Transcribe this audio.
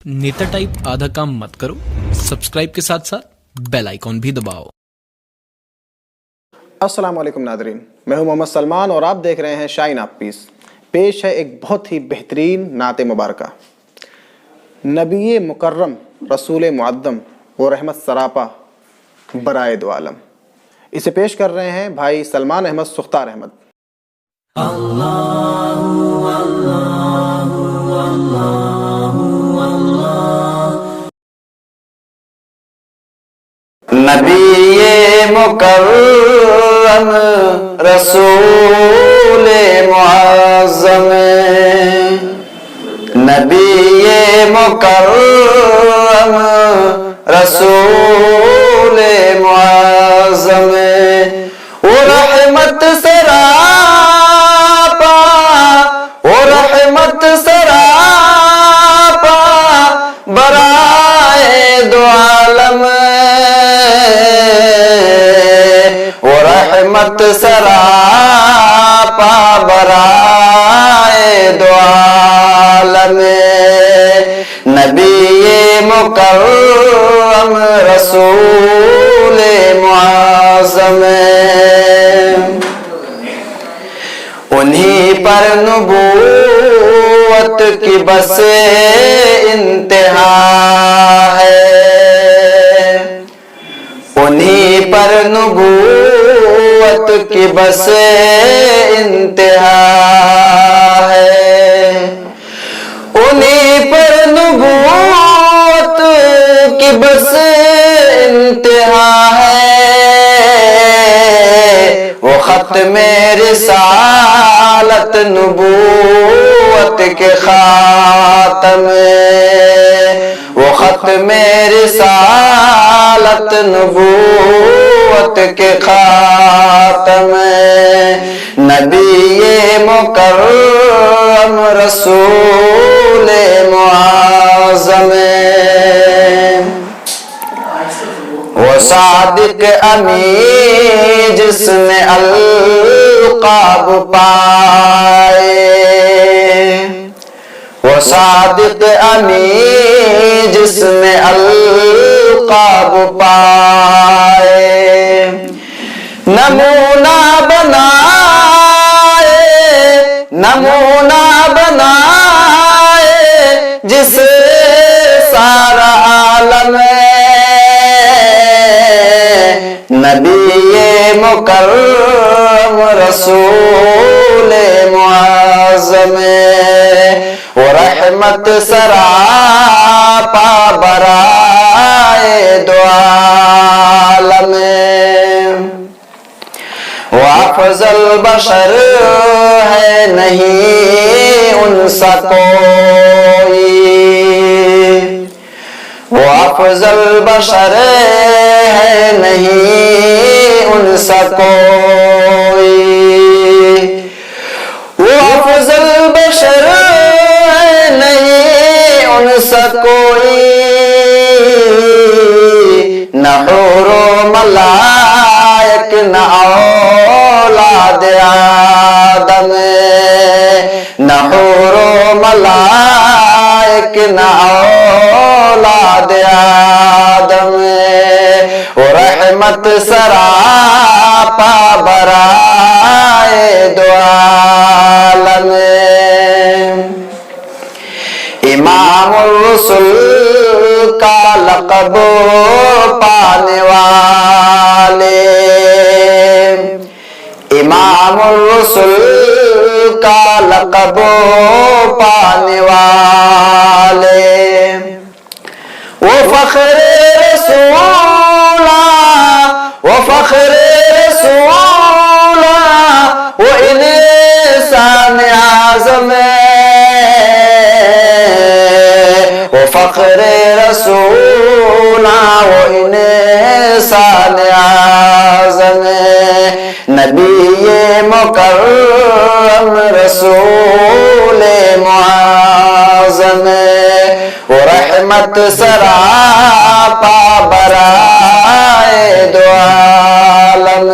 नेता टाइप आधा काम मत करो, सब्सक्राइब के साथ साथ बेल आइकॉन भी दबाओ। अस्सलाम वालेकुम नादरीन, मैं हूं मोहम्मद सलमान और आप देख रहे हैं शाइन ऑफ पीस। पेश है एक बहुत ही बेहतरीन नाते मुबारका। नबी मुकर्रम रसूल मुअद्दम व रहमत सरापा बराए दो आलम। इसे पेश कर रहे हैं भाई सलमान अहमद सुख्तार अहमद। नबी मुकर्रम रसूल मुअज़्ज़म, नबी मुकर्रम रसूल मुअज़्ज़म, वो रहमत सरापा, वो रहमत सरापा बराए दो आलम, रहमत सरापा बराए दो आलम, नबी मुकर्रम रसूल मुअज़्ज़म। उन्हीं पर नबूवत की बस इंतहा है, उन्हीं पर नबूवत की बस इंतहा है, उन्हीं पर नबूवत की बस इंतहा है, वो खत्मे रिसालत नबूवत के खातम, वो खत्मे रिसालत नबूवत के खातम, नबी मुकर्रम रसूल मुअज़्ज़म। वो सादिक अमीन जिसने अलक़ाब पाए, वो सादिक अमीन जिसने अलक़ाब पाए, नमूना बनाए, नमूना बनाए जिसे सारा आलम, नबी मुकर्रम रसूल मुअज़्ज़म, वो रहमत सरापा बराए दो आलम, वो अफ़ज़ल बशर है नहीं उनसा कोई, वो अफ़ज़ल बशर है नहीं उनसा कोई, वो अफ़ज़ल बशर है नहीं उनसा कोई, न हुरो मलाइक न औलाद आदम, न हुरो मलाइक न औलाद आदम, वो रहमत सरापा बराए दो आलम, इमामुर रसूल का लक़ब पाने वाले, इमामुर रसूल का लक़ब पाने वाले, वो फ़ख्रे रसूला, वो फ़ख्रे रसूला, वो इंसान आज़म, वो फ़ख्रे रसूला, वो इंसान आज़म, नबी मुकर्रम रसूल मुअज़्ज़म, वो रहमत सरापा बराए दो आलम।